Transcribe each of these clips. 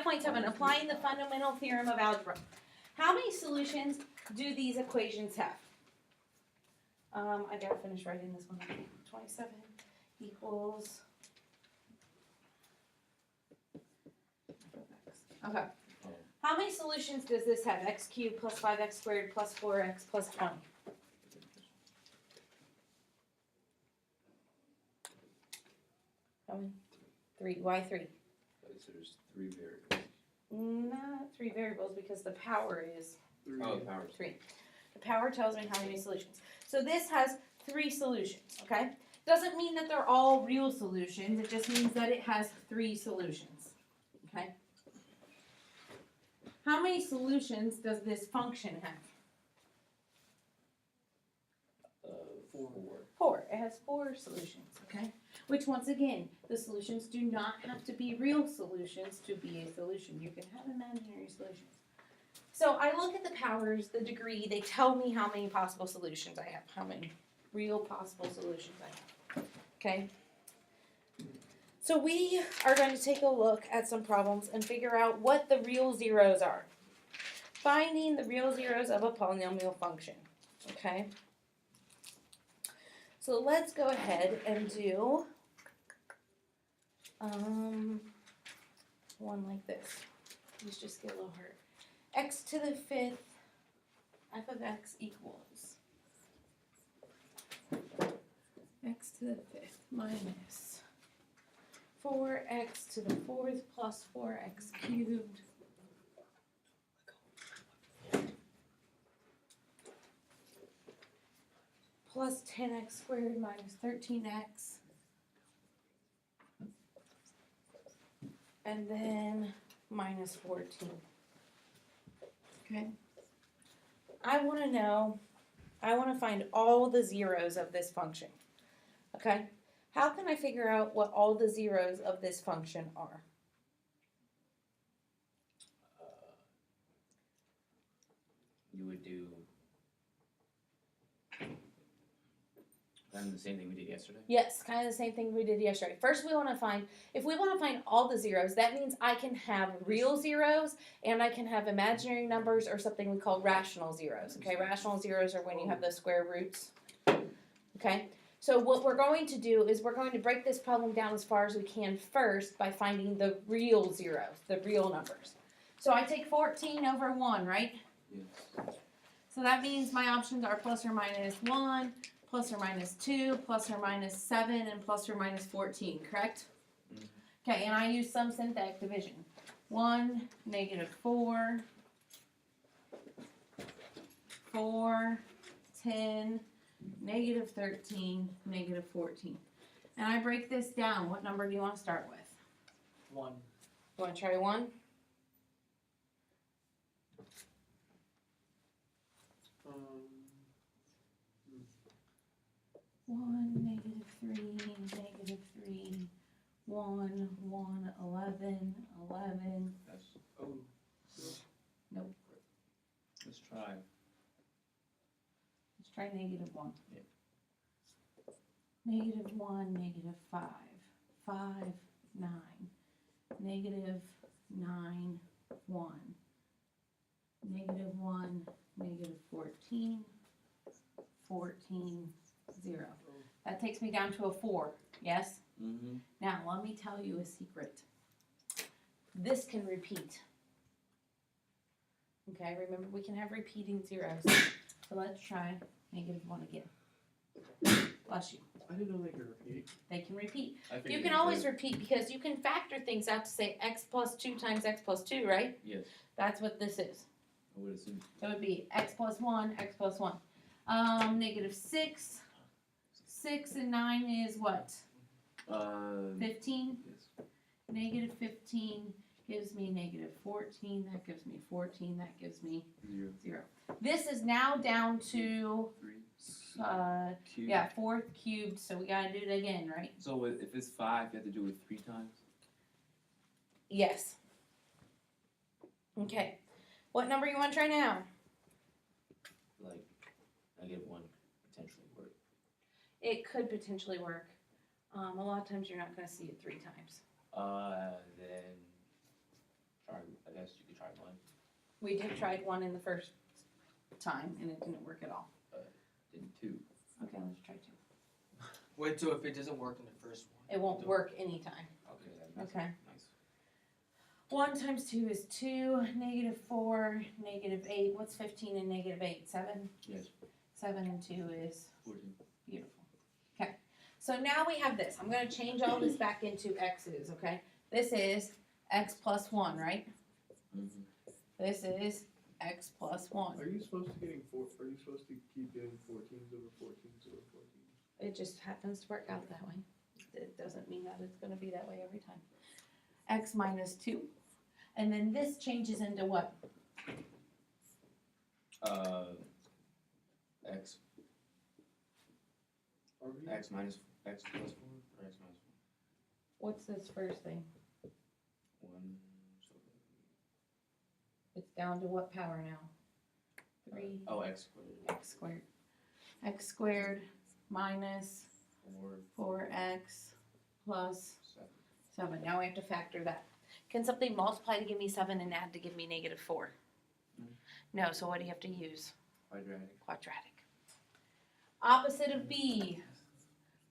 5.7, applying the fundamental theorem of algebra. How many solutions do these equations have? I gotta finish writing this one. 27 equals. Okay. How many solutions does this have? X cubed plus 5x squared plus 4x plus 20. How many? 3. Why 3? So there's 3 variables. Not 3 variables because the power is 3. Oh, the power is 3. The power tells me how many solutions. So this has 3 solutions, okay? Doesn't mean that they're all real solutions. It just means that it has 3 solutions, okay? How many solutions does this function have? 4. 4. It has 4 solutions, okay? Which, once again, the solutions do not have to be real solutions to be a solution. You can have imaginary solutions. So I look at the powers, the degree, they tell me how many possible solutions I have, how many real possible solutions I have, okay? So we are going to take a look at some problems and figure out what the real zeros are. Finding the real zeros of a polynomial function, okay? So let's go ahead and do one like this. Let's just get a little hard. X to the 5th, f of x equals x to the 5th minus 4x to the 4th plus 4x cubed plus 10x squared minus 13x, and then minus 14. Okay? I want to find all the zeros of this function. Okay? How can I figure out what all the zeros of this function are? You would do kind of the same thing we did yesterday? Yes, kind of the same thing we did yesterday. First, we want to find, if we want to find all the zeros, that means I can have real zeros and I can have imaginary numbers or something we call rational zeros. Okay, rational zeros are when you have the square roots. Okay, so what we're going to do is we're going to break this problem down as far as we can first by finding the real zeros, the real numbers. So I take 14 over 1, right? Yes. So that means my options are plus or minus 1, plus or minus 2, plus or minus 7, and plus or minus 14, correct? Mm-hmm. Okay, and I use some synthetic division. 1, negative 4, 4, 10, negative 13, negative 14. And I break this down. What number do you want to start with? 1. You want to try 1? 1, negative 3, negative 3, 1, 1, 11, 11. That's, Nope. let's try. Let's try negative 1. Yeah. Negative 1, negative 5, 5, 9, negative 9, 1, negative 1, negative 14, 14, 0. That takes me down to a 4, yes? Mm-hmm. Now, let me tell you a secret. This can repeat. Okay, remember we can have repeating zeros. So let's try negative 1 again. Bless you. I didn't know they could repeat. They can repeat. I think You they can always did. repeat because you can factor things out to say x plus 2 times x plus 2, right? Yes, That's what this is. I would assume. So it would be x plus 1, x plus 1. Negative 6. 6 and 9 is what? 15? Yes. Negative 15 gives me negative 14. That gives me 14. That gives me 0. This is now down to, 3. Cube. yeah, 4th cubed. So we got to do it again, right? So if it's 5, you have to do it 3 times? Yes. Okay. What number you want to try now? Like, negative 1 potentially work. It could potentially work. A lot of times you're not going to see it 3 times. Then try guess you could try one, We did try one in the first time and it didn't work at all. then two. Okay, let's try two. Wait, so if it doesn't work in the first one? It won't work anytime. Okay, that makes Okay. nice. 1 times 2 is 2, -4, -8. What's 15 and -8? 7? Yes. 7 and 2 is 14. beautiful. Okay, so now we have this. I'm going to change all this back into x's, okay? This is x plus 1, right? Mm-hmm. This is x plus 1. Are you supposed to keep getting 14s over 14s over 14s? It just happens to work out that way. It doesn't mean that it's going to be that way every time. X minus 2. And then this changes into what? X Are we? x minus x plus 4 or x minus What's this first thing? 1. So It's down to what power now? 3 oh, x squared. x squared. X squared minus 4, 4x plus 7. 7. Now we have to factor that. Can something multiply to give me 7 and add to give me -4? No, so what do you have to use? Quadratic. Quadratic. Opposite of b,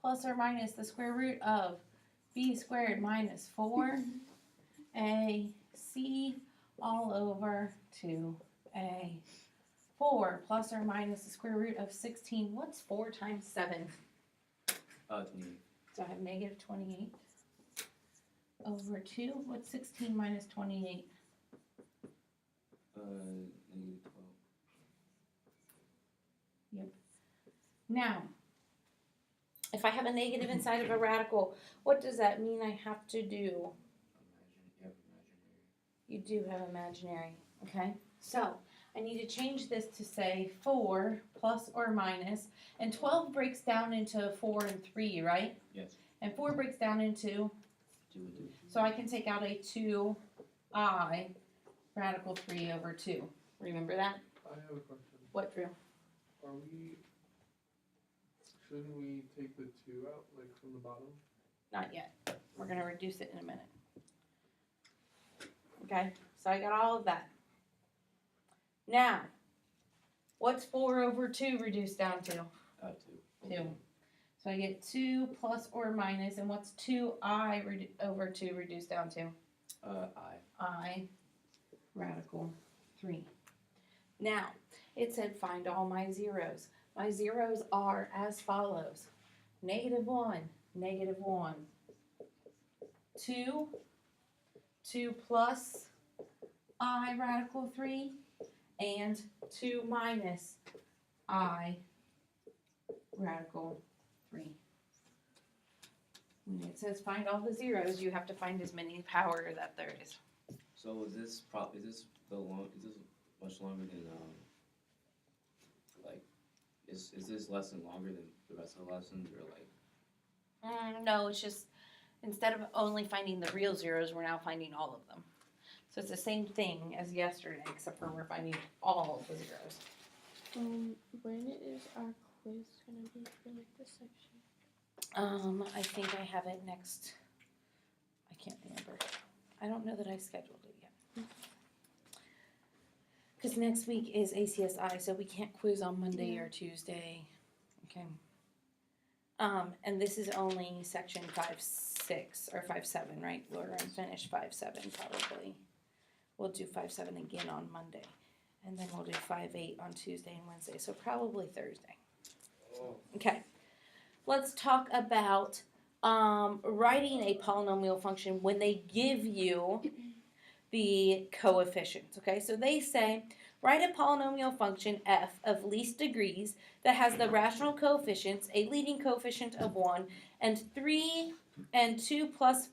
plus or minus the square root of b squared minus 4ac all over 2a. 4 plus or minus the square root of 16. What's 4 times 7? 28. So I have -28 over 2. What's 16 minus 28? -12. Now, if I have a negative inside of a radical, what does that mean I have to do? You do have imaginary, okay? So, I need to change this to say 4 plus or minus, and 12 breaks down into 4 and 3, right? Yes. And 4 breaks down into, 2 and 2. so I can take out a 2i radical 3 over 2. Remember that? I have a question. What, Drew? Shouldn't we take the 2 out, like from the bottom? Not yet. We're going to reduce it in a minute. Okay, so I got all of that. Now, what's 4 over 2 reduced down to? 2. 2. So I get 2 plus or minus, and what's 2i over 2 reduced down to? I radical 3. Now, it said find all my zeros. My zeros are as follows. -1, -1. 2, 2 plus I radical 3, and 2 minus I radical 3. When it says find all the zeros, you have to find as many power that there is. So is this much longer than like is this lesson longer than the rest of the lessons, or like? No, it's just instead of only finding the real zeros, we're now finding all of them. So it's the same thing as yesterday, except for we're finding all of the zeros. When is our quiz gonna be for like this section? I think I have it next. I can't remember. I don't know that I scheduled it yet. Because next week is ACSI, so we can't quiz on Monday or Tuesday. Okay. And this is only section 5-6 or 5-7, right? We're gonna finish 5-7 probably. We'll do 5-7 again on Monday, and then we'll do 5-8 on Tuesday and Wednesday. So probably Thursday. Okay. Let's talk about writing a polynomial function when they give you the coefficients. Okay, so they say write a polynomial function f of least degrees that has the rational coefficients, a leading coefficient of 1, and 3 and 2 plus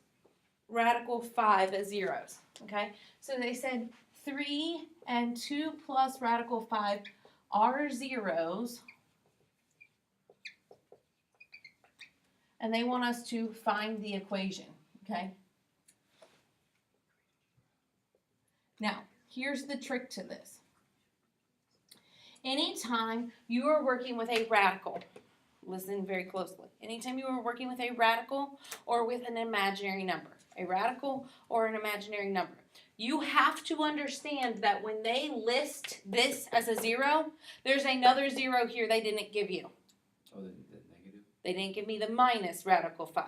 radical 5 as zeros. Okay, so they said 3 and 2 plus radical 5 are zeros. And they want us to find the equation, okay? Now, here's the trick to this. Anytime you are working with a radical, listen very closely. Anytime you are working with a radical or with an imaginary number, a radical or an imaginary number, You have to understand that when they list this as a 0, there's another 0 here they didn't give you. Oh, the negative? They didn't give me the minus radical 5.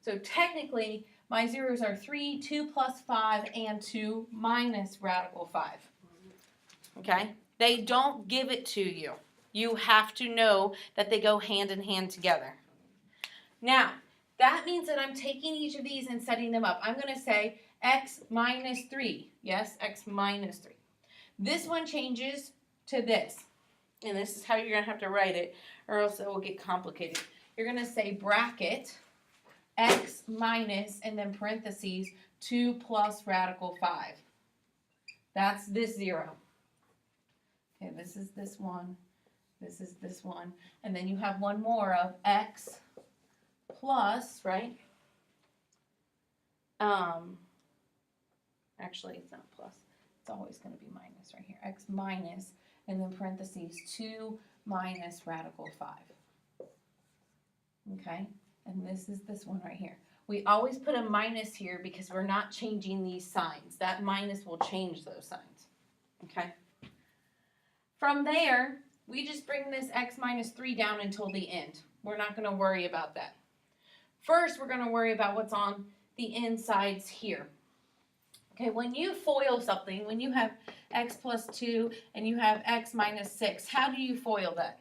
So technically, my zeros are 3, 2 plus 5, and 2 minus radical 5. Okay? They don't give it to you. You have to know that they go hand in hand together. Now, that means that I'm taking each of these and setting them up. I'm going to say x minus 3. Yes, x minus 3. This one changes to this. And this is how you're going to have to write it, or else it will get complicated. You're going to say bracket x minus, and then parentheses, 2 plus radical 5. That's this 0. Okay, this is this one. This is this one. And then you have one more of x plus, right? Actually, it's not plus. It's always going to be minus right here. X minus, and then parentheses, 2 minus radical 5. Okay? And this is this one right here. We always put a minus here because we're not changing these signs. That minus will change those signs. Okay? From there, we just bring this x minus 3 down until the end. We're not going to worry about that. First, we're going to worry about what's on the insides here. Okay, when you FOIL something, when you have x plus 2 and you have x minus 6, how do you FOIL that?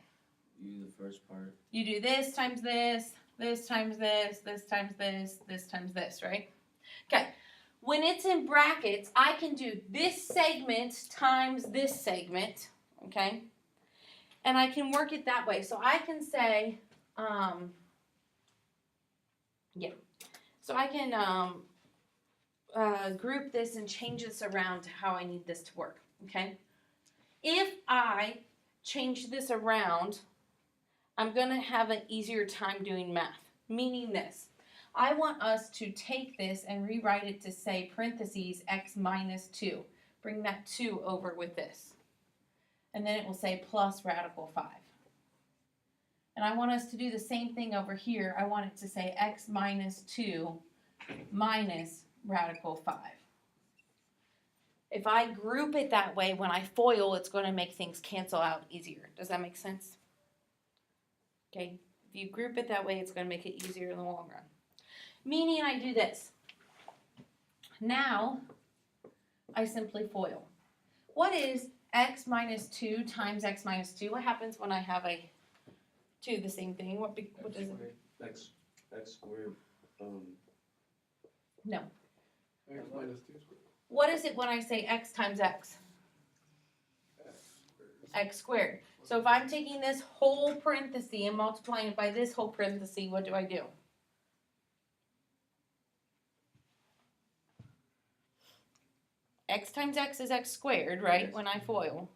You do the first part. You do this times this, this times this, this times this, this times this, right? Okay, when it's in brackets, I can do this segment times this segment, okay? And I can work it that way. So I can say, so I can group this and change this around to how I need this to work, okay? If I change this around, I'm going to have an easier time doing math, meaning this. I want us to take this and rewrite it to say parentheses x minus 2. Bring that 2 over with this. And then it will say plus radical 5. And I want us to do the same thing over here. I want it to say x minus 2 minus radical 5. If I group it that way, when I FOIL, it's going to make things cancel out easier. Does that make sense? Okay, if you group it that way, it's going to make it easier in the long run. Meaning I do this. Now, I simply FOIL. What is x minus 2 times x minus 2? What happens when I have a 2, the same thing? What is it? X squared. No. X minus 2 squared. What is it when I say x times x? X squared. So if I'm taking this whole parenthesis and multiplying it by this whole parenthesis, what do I do? X times x is x squared, right, when I FOIL.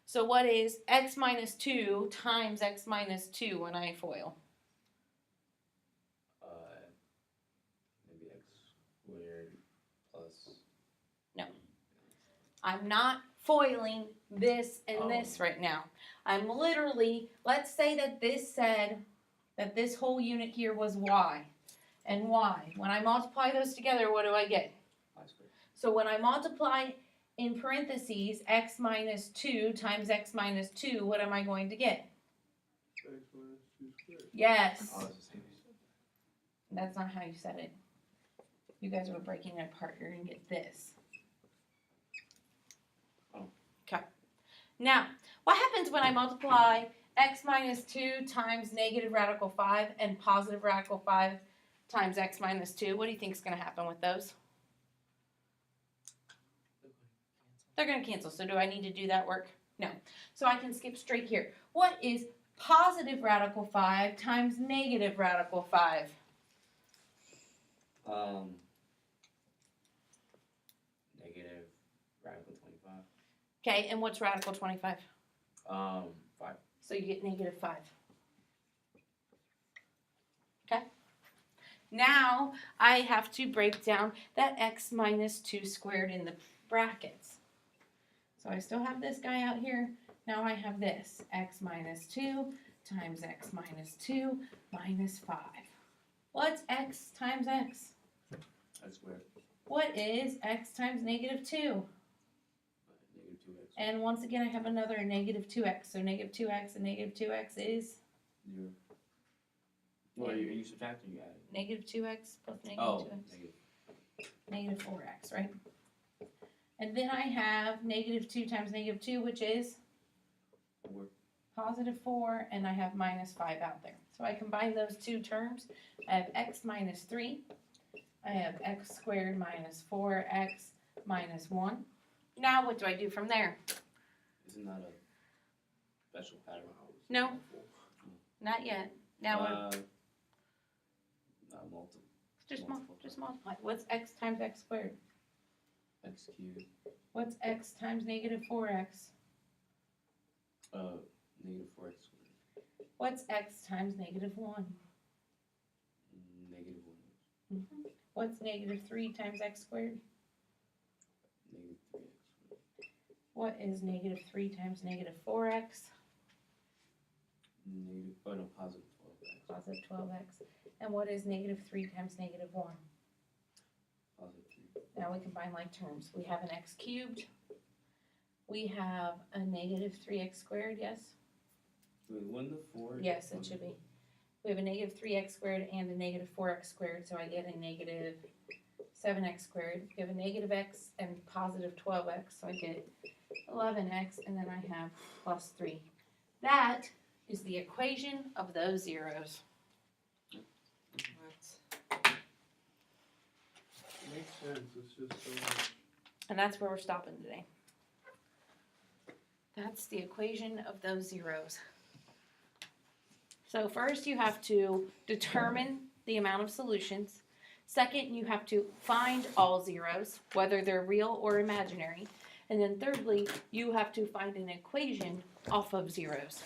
So what is x minus 2 times x minus 2 when I FOIL? Maybe x squared plus. No. I'm not FOILing this and this right now. I'm literally, let's say that this said that this whole unit here was y and y. When I multiply those together, what do I get? Y squared. So when I multiply in parentheses x minus 2 times x minus 2, what am I going to get? X minus 2 squared. Yes. Oh, it's the same. That's not how you said it. You guys were breaking it apart. You're going to get this. Oh. Okay. Now, what happens when I multiply x minus 2 times negative radical 5 and positive radical 5 times x minus 2? What do you think is going to happen with those? They're going to cancel. So do I need to do that work? No. So I can skip straight here. What is positive radical 5 times negative radical 5? Negative radical 25. Okay, and what's radical 25? 5. So you get negative 5. Okay? Now I have to break down that x minus 2 squared in the brackets. So I still have this guy out here. Now I have this, x minus 2 times x minus 2 minus 5. What's x times x? X squared. What is x times negative 2? Negative 2x. And once again, I have another negative 2x. So negative 2x and negative 2x is 0. Well, are you subtracting or you adding? negative 2x plus negative Oh, 2x. negative. Negative 4x, right? And then I have negative 2 times negative 2, which is 4. positive 4, and I have minus 5 out there. So I combine those two terms. I have x minus 3. I have x squared minus 4x minus 1. Now what do I do from there? Isn't that a special pattern? No. Not yet. Now we're Multiple. just multiply. What's x times x squared? X cubed. What's x times negative 4x? Negative 4x squared. What's x times negative 1? Negative 1. What's negative 3 times x squared? Negative 3x squared. What is negative 3 times negative 4x? Positive 12x. Positive 12x. And what is negative 3 times negative 1? Positive 3. Now we combine like terms. We have an x cubed. We have a negative 3x squared, yes? Wait, wouldn't the 4? Yes, it should be. We have a negative 3x squared and a negative 4x squared, so I get a negative 7x squared. We have a negative x and positive 12x, so I get 11x, and then I have plus 3. That is the equation of those zeros. Makes sense, it's just so much. And that's where we're stopping today. That's the equation of those zeros. So first you have to determine the amount of solutions. Second, you have to find all zeros, whether they're real or imaginary. And then thirdly, you have to find an equation off of zeros.